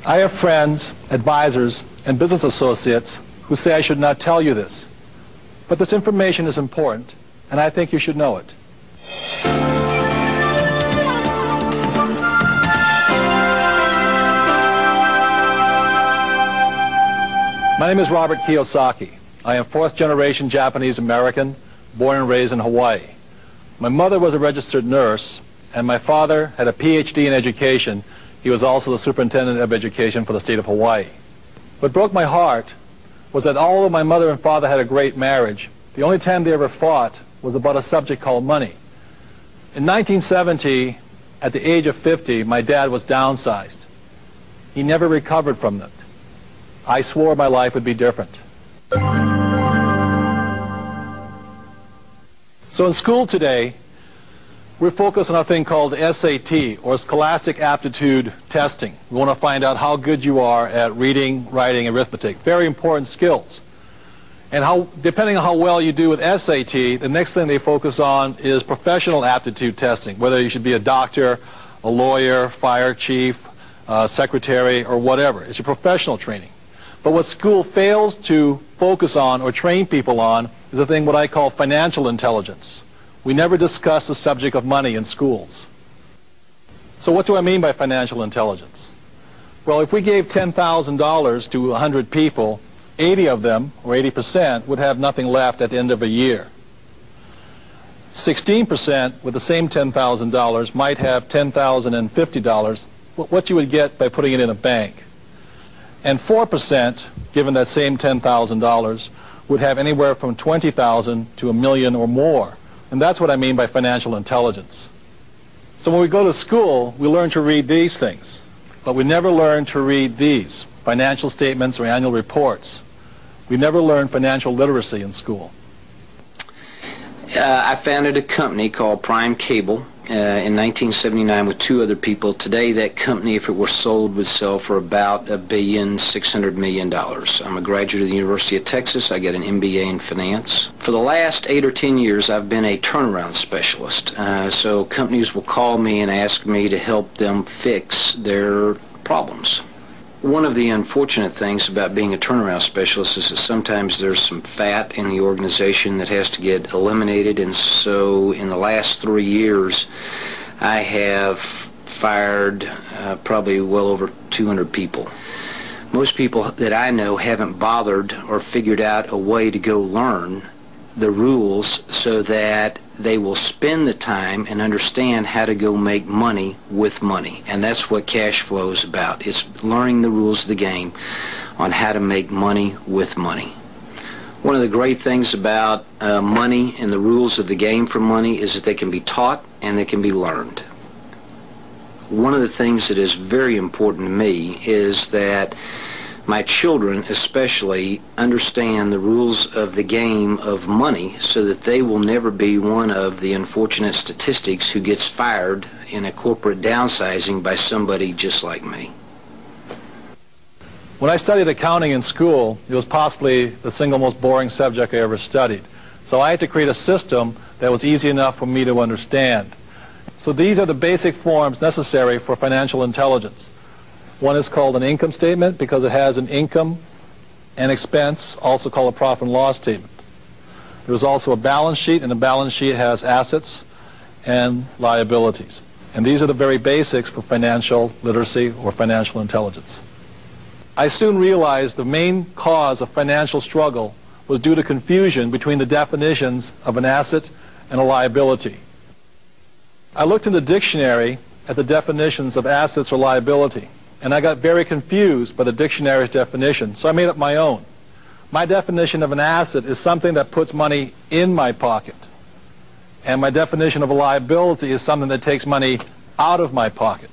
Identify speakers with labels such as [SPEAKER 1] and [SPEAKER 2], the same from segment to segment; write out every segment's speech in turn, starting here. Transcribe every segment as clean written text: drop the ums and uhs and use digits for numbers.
[SPEAKER 1] I have friends, advisors, and business associates who say I should not tell you this. But this information is important, and I think you should know it. My name is Robert Kiyosaki. I am fourth-generation Japanese American, born and raised in Hawaii. My mother was a registered nurse, and my father had a PhD in education. He was also the superintendent of education for the state of Hawaii. What broke my heart was that although my mother and father had a great marriage, the only time they ever fought was about a subject called money. In 1970, at the age of 50, my dad was downsized. He never recovered from it. I swore my life would be different. So in school today, we're focused on a thing called SAT, or Scholastic Aptitude Testing. We want to find out how good you are at reading, writing, and arithmetic. Very important skills. And depending on how well you do with SAT, the next thing they focus on is professional aptitude testing, whether you should be a doctor, a lawyer, fire chief, secretary, or whatever. It's your professional training. But what school fails to focus on or train people on is a thing what I call financial intelligence. We never discuss the subject of money in schools. So what do I mean by financial intelligence? Well, if we gave $10,000 to 100 people, 80 of them, or 80%, would have nothing left at the end of a year. 16% with the same $10,000 might have $10,050, what you would get by putting it in a bank. And 4%, given that same $10,000, would have anywhere from $20,000 to $1 million or more. And that's what I mean by financial intelligence. So when we go to school, we learn to read these things, but we never learn to read these, financial statements or annual reports. We never learn financial literacy in school.
[SPEAKER 2] I founded a company called Prime Cable in 1979 with two other people. Today that company, if it were sold, would sell for about $1,600,000,000. I'm a graduate of the University of Texas. I got an MBA in finance. For the last 8 or 10 years I've been a turnaround specialist. So companies will call me and ask me to help them fix their problems. One of the unfortunate things about being a turnaround specialist is that sometimes there's some fat in the organization that has to get eliminated, and so in the last 3 years I have fired probably well over 200 people. Most people that I know haven't bothered or figured out a way to go learn the rules so that they will spend the time and understand how to go make money with money. And that's what cash flow is about. It's learning the rules of the game on how to make money with money. One of the great things about money and the rules of the game for money is that they can be taught and they can be learned. One of the things that is very important to me is that my children especially understand the rules of the game of money so that they will never be one of the unfortunate statistics who gets fired in a corporate downsizing by somebody just like me.
[SPEAKER 1] When I studied accounting in school, it was possibly the single most boring subject I ever studied. So I had to create a system that was easy enough for me to understand. So these are the basic forms necessary for financial intelligence. One is called an income statement because it has an income and expense, also called a profit and loss statement. There is also a balance sheet, and the balance sheet has assets and liabilities. And these are the very basics for financial literacy or financial intelligence. I soon realized the main cause of financial struggle was due to confusion between the definitions of an asset and a liability. I looked in the dictionary at the definitions of assets or liability, and I got very confused by the dictionary's definition, so I made up my own. My definition of an asset is something that puts money in my pocket, and my definition of a liability is something that takes money out of my pocket.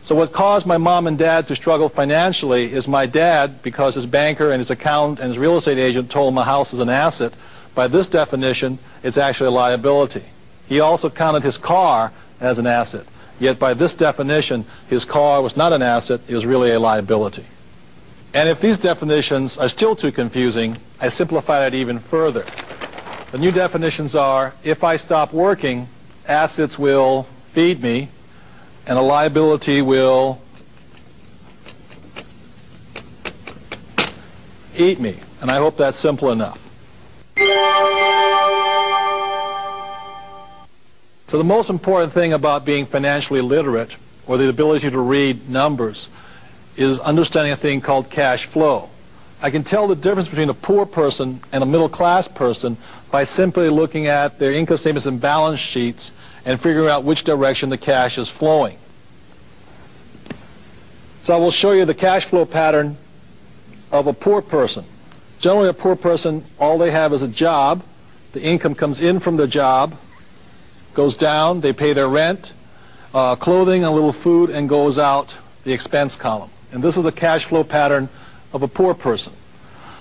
[SPEAKER 1] So what caused my mom and dad to struggle financially is my dad, because his banker and his accountant and his real estate agent told him a house is an asset, by this definition, it's actually a liability. He also counted his car as an asset. Yet by this definition, his car was not an asset, it was really a liability. And if these definitions are still too confusing, I simplify it even further. The new definitions are, if I stop working, assets will feed me, and a liability will eat me. And I hope that's simple enough. So the most important thing about being financially literate, or the ability to read numbers, is understanding a thing called cash flow. I can tell the difference between a poor person and a middle-class person by simply looking at their income statements and balance sheets and figuring out which direction the cash is flowing. So I will show you the cash flow pattern of a poor person. Generally, a poor person, all they have is a job. The income comes in from the job, goes down, they pay their rent, clothing, a little food, and goes out the expense column. And this is the cash flow pattern of a poor person.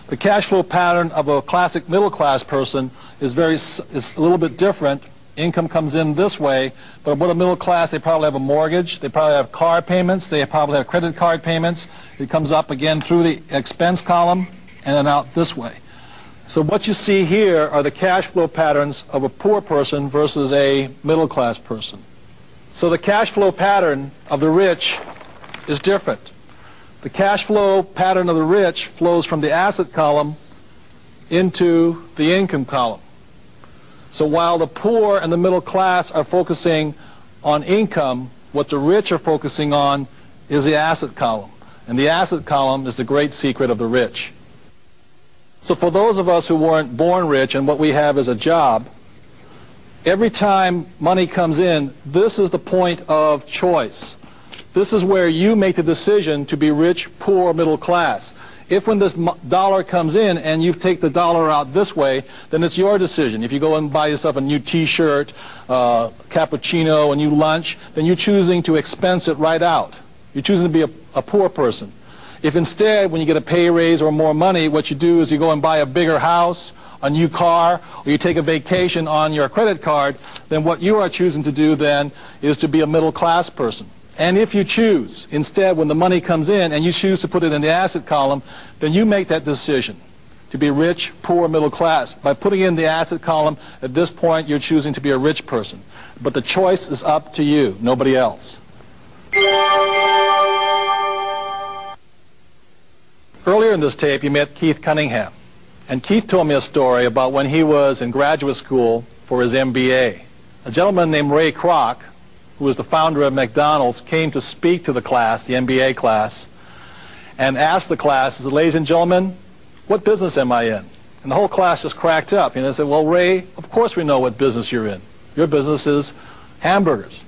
[SPEAKER 1] The cash flow pattern of a classic middle-class person is a little bit different. Income comes in this way, but with a middle class, they probably have a mortgage, they probably have car payments, they probably have credit card payments. It comes up again through the expense column and then out this way. So what you see here are the cash flow patterns of a poor person versus a middle class person. So the cash flow pattern of the rich is different. The cash flow pattern of the rich flows from the asset column into the income column. So while the poor and the middle class are focusing on income, what the rich are focusing on is the asset column. And the asset column is the great secret of the rich. So for those of us who weren't born rich and what we have is a job, every time money comes in, this is the point of choice. This is where you make the decision to be rich, poor, middle class. If when this dollar comes in and you take the dollar out this way, then it's your decision. If you go and buy yourself a new t-shirt, cappuccino, a new lunch, then you're choosing to expense it right out. You're choosing to be a poor person. If instead, when you get a pay raise or more money, what you do is you go and buy a bigger house, a new car, or you take a vacation on your credit card, then what you are choosing to do then is to be a middle class person. And if you choose, instead, when the money comes in and you choose to put it in the asset column, then you make that decision to be rich, poor, middle class. By putting in the asset column, at this point, you're choosing to be a rich person. But the choice is up to you, nobody else. Earlier in this tape, you met Keith Cunningham. And Keith told me a story about when he was in graduate school for his MBA. A gentleman named Ray Kroc, who was the founder of McDonald's, came to speak to the class, the MBA class, and asked the class, he said, "Ladies and gentlemen, what business am I in?" And the whole class just cracked up. And they said, "Well, Ray, of course we know what business you're in. Your business is hamburgers."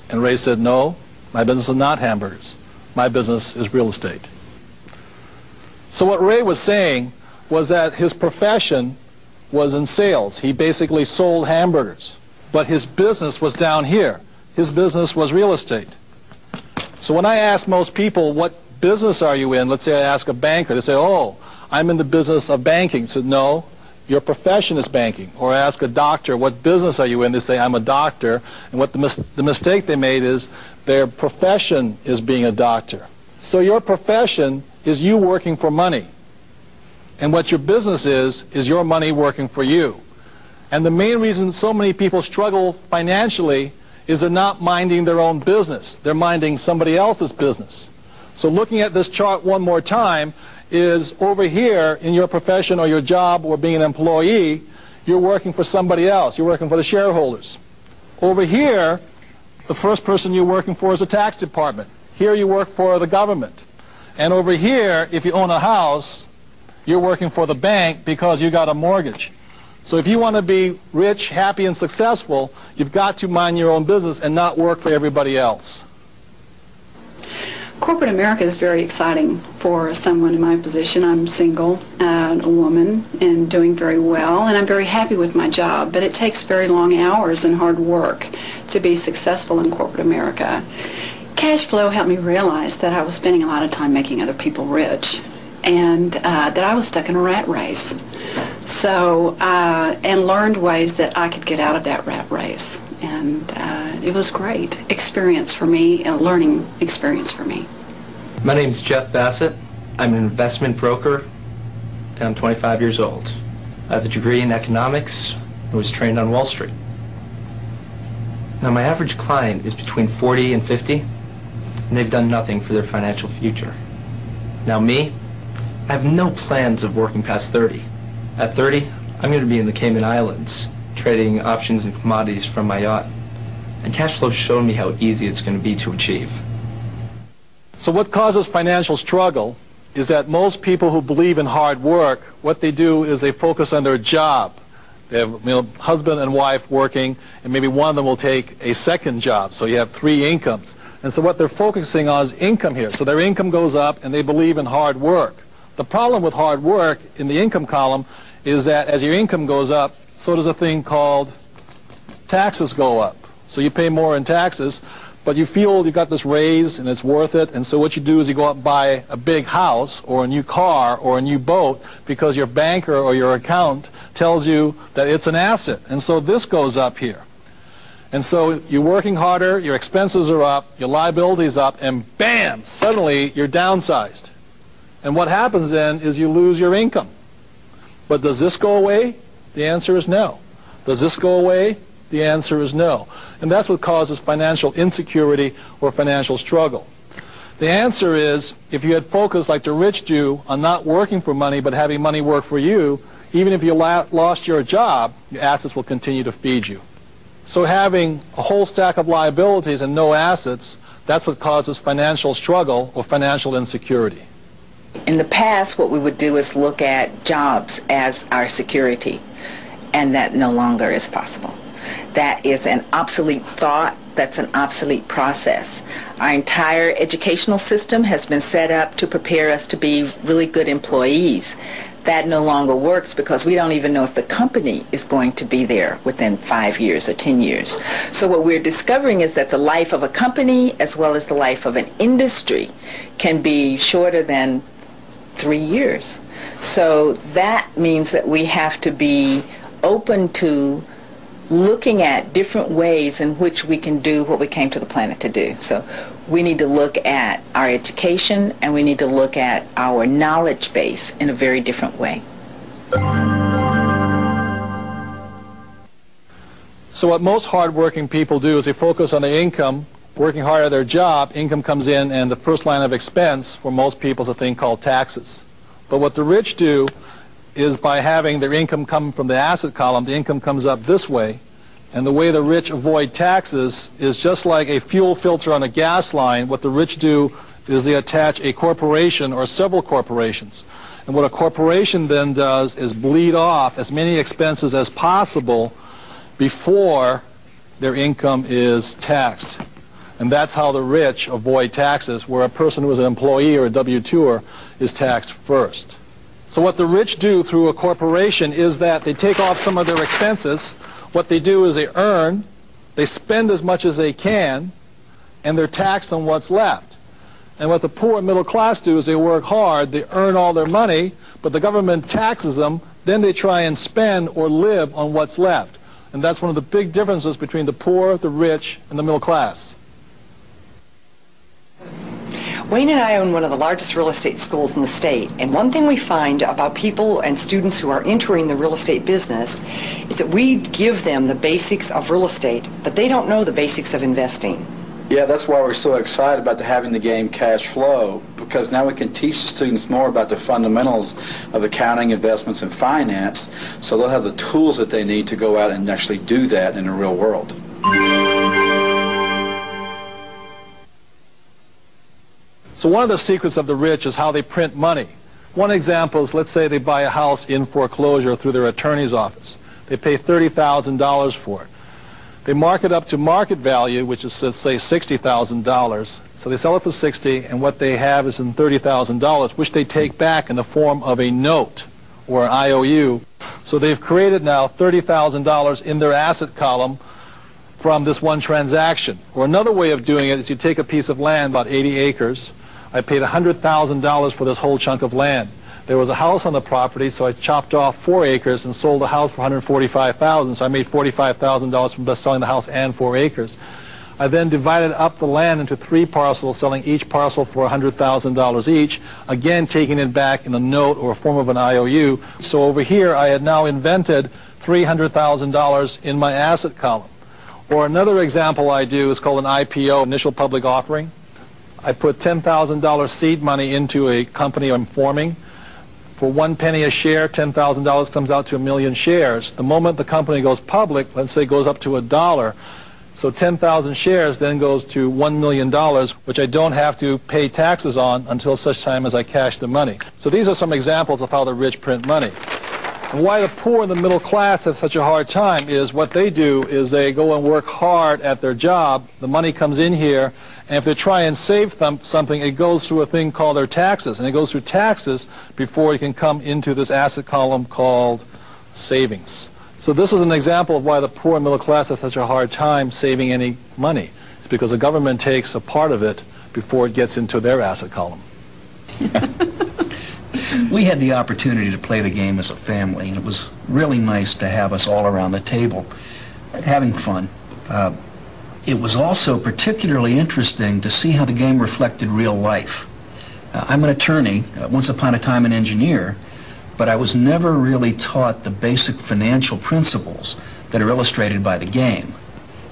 [SPEAKER 1] And Ray said, "No, my business is not hamburgers. My business is real estate." So what Ray was saying was that his profession was in sales. He basically sold hamburgers. But his business was down here. His business was real estate. So when I ask most people, what business are you in? Let's say I ask a banker. They say, "Oh, I'm in the business of banking." I said, "No, your profession is banking." Or I ask a doctor, "What business are you in?" They say, "I'm a doctor." And what the mistake they made is their profession is being a doctor. So your profession is you working for money. And what your business is your money working for you. And the main reason so many people struggle financially is they're not minding their own business. They're minding somebody else's business. So looking at this chart one more time is over here in your profession or your job or being an employee, you're working for somebody else. You're working for the shareholders. Over here, the first person you're working for is the tax department. Here you work for the government. And over here, if you own a house, you're working for the bank because you got a mortgage. So if you want to be rich, happy, and successful, you've got to mind your own business and not work for everybody else.
[SPEAKER 3] Corporate America is very exciting for someone in my position. I'm single and a woman and doing very well, and I'm very happy with my job, but it takes very long hours and hard work to be successful in corporate America. Cash flow helped me realize that I was spending a lot of time making other people rich, and that I was stuck in a rat race. So, and learned ways that I could get out of that rat race. And it was great experience for me, a learning experience for me.
[SPEAKER 4] My name is Jeff Bassett. I'm an investment broker, and I'm 25 years old. I have a degree in economics and was trained on Wall Street. Now, my average client is between 40 and 50, and they've done nothing for their financial future. Now me, I have no plans of working past 30. At 30, I'm going to be in the Cayman Islands, trading options and commodities from my yacht. And cash flow showed me how easy it's going to be to achieve.
[SPEAKER 1] So what causes financial struggle is that most people who believe in hard work, what they do is they focus on their job. They have husband and wife working, and maybe one of them will take a second job, so you have 3 incomes. And so what they're focusing on is income here. So their income goes up, and they believe in hard work. The problem with hard work in the income column is that as your income goes up, so does a thing called taxes go up. So you pay more in taxes, but you feel you got this raise and it's worth it, and so what you do is you go out and buy a big house or a new car or a new boat because your banker or your accountant tells you that it's an asset, and so this goes up here. And so you're working harder, your expenses are up, your liabilities up, and bam, suddenly you're downsized. And what happens then is you lose your income. But does this go away? The answer is no. Does this go away? The answer is no. And that's what causes financial insecurity or financial struggle. The answer is, if you had focused like the rich do on not working for money but having money work for you, even if you lost your job, your assets will continue to feed you. So having a whole stack of liabilities and no assets, that's what causes financial struggle or financial insecurity.
[SPEAKER 5] In the past, what we would do is look at jobs as our security, and that no longer is possible. That is an obsolete thought. That's an obsolete process. Our entire educational system has been set up to prepare us to be really good employees. That no longer works because we don't even know if the company is going to be there within 5 years or 10 years. So what we're discovering is that the life of a company as well as the life of an industry can be shorter than 3 years. So that means that we have to be open to looking at different ways in which we can do what we came to the planet to do. So we need to look at our education and we need to look at our knowledge base in a very different way.
[SPEAKER 1] So what most hardworking people do is they focus on their income, working hard at their job, income comes in, and the first line of expense for most people is a thing called taxes. But what the rich do is by having their income come from the asset column, the income comes up this way, and the way the rich avoid taxes is just like a fuel filter on a gas line. What the rich do is they attach a corporation or several corporations. And what a corporation then does is bleed off as many expenses as possible before their income is taxed. And that's how the rich avoid taxes, where a person who is an employee or a W-2er is taxed first. So what the rich do through a corporation is that they take off some of their expenses. What they do is they earn, they spend as much as they can, and they're taxed on what's left. And what the poor and middle class do is they work hard, they earn all their money, but the government taxes them, then they try and spend or live on what's left. And that's one of the big differences between the poor, the rich, and the middle class.
[SPEAKER 6] Wayne and I own one of the largest real estate schools in the state, and one thing we find about people and students who are entering the real estate business is that we give them the basics of real estate, but they don't know the basics of investing.
[SPEAKER 7] Yeah, that's why we're so excited about having the game Cash Flow, because now we can teach the students more about the fundamentals of accounting, investments, and finance, so they'll have the tools that they need to go out and actually do that in the real world.
[SPEAKER 1] So one of the secrets of the rich is how they print money. One example is, let's say they buy a house in foreclosure through their attorney's office. They pay $30,000 for it. They mark it up to market value, which is, let's say, $60,000. So they sell it for $60,000, and what they have is in $30,000, which they take back in the form of a note or an IOU. So they've created now $30,000 in their asset column from this one transaction. Or another way of doing it is you take a piece of land, about 80 acres. I paid $100,000 for this whole chunk of land. There was a house on the property, so I chopped off 4 acres and sold the house for $145,000. So I made $45,000 from just selling the house and 4 acres. I then divided up the land into 3 parcels, selling each parcel for $100,000 each, again taking it back in a note or a form of an IOU. So over here I had now invented $300,000 in my asset column. Or another example I do is called an IPO, initial public offering. I put $10,000 seed money into a company I'm forming. For 1 penny a share, $10,000 comes out to 1 million shares. The moment the company goes public, let's say goes up to $1, so 10,000 shares then goes to $1 million, which I don't have to pay taxes on until such time as I cash the money. So these are some examples of how the rich print money. And why the poor and the middle class have such a hard time is what they do is they go and work hard at their job, the money comes in here, and if they try and save something, it goes through a thing called their taxes, and it goes through taxes before it can come into this asset column called savings. So this is an example of why the poor and middle class have such a hard time saving any money. It's because the government takes a part of it before it gets into their asset column.
[SPEAKER 8] We had the opportunity to play the game as a family, and it was really nice to have us all around the table having fun. It was also particularly interesting to see how the game reflected real life. I'm an attorney, once upon a time an engineer, but I was never really taught the basic financial principles that are illustrated by the game.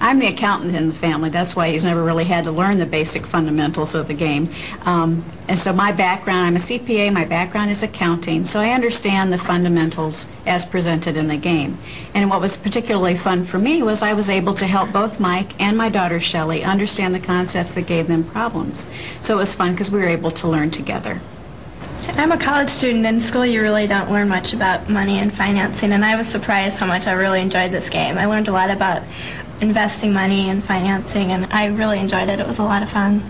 [SPEAKER 9] I'm the accountant in the family. That's why he's never really had to learn the basic fundamentals of the game. And so my background, I'm a CPA, my background is accounting, so I understand the fundamentals as presented in the game. And what was particularly fun for me was I was able to help both Mike and my daughter Shelley understand the concepts that gave them problems. So it was fun because we were able to learn together.
[SPEAKER 10] I'm a college student. In school you really don't learn much about money and financing, and I was surprised how much I really enjoyed this game. I learned a lot about investing money and financing, and I really enjoyed it. It was a lot of fun.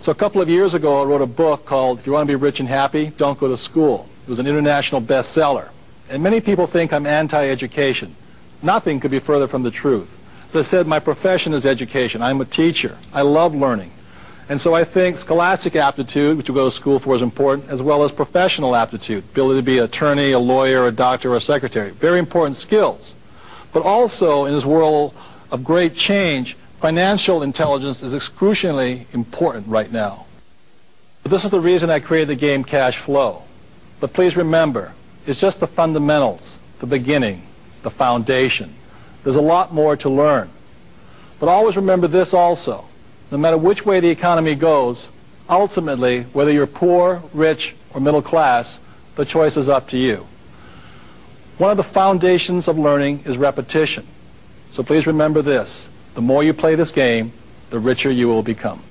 [SPEAKER 1] So a couple of years ago I wrote a book called If You Want to Be Rich and Happy, Don't Go to School. It was an international bestseller. And many people think I'm anti-education. Nothing could be further from the truth. As I said, my profession is education. I'm a teacher. I love learning. And so I think scholastic aptitude, which you go to school for, is important, as well as professional aptitude, ability to be an attorney, a lawyer, a doctor, or a secretary. Very important skills. But also, in this world of great change, financial intelligence is excruciatingly important right now. This is the reason I created the game Cash Flow. But please remember, it's just the fundamentals, the beginning, the foundation. There's a lot more to learn. But always remember this also. No matter which way the economy goes, ultimately, whether you're poor, rich, or middle class, the choice is up to you. One of the foundations of learning is repetition. So please remember this. The more you play this game, the richer you will become.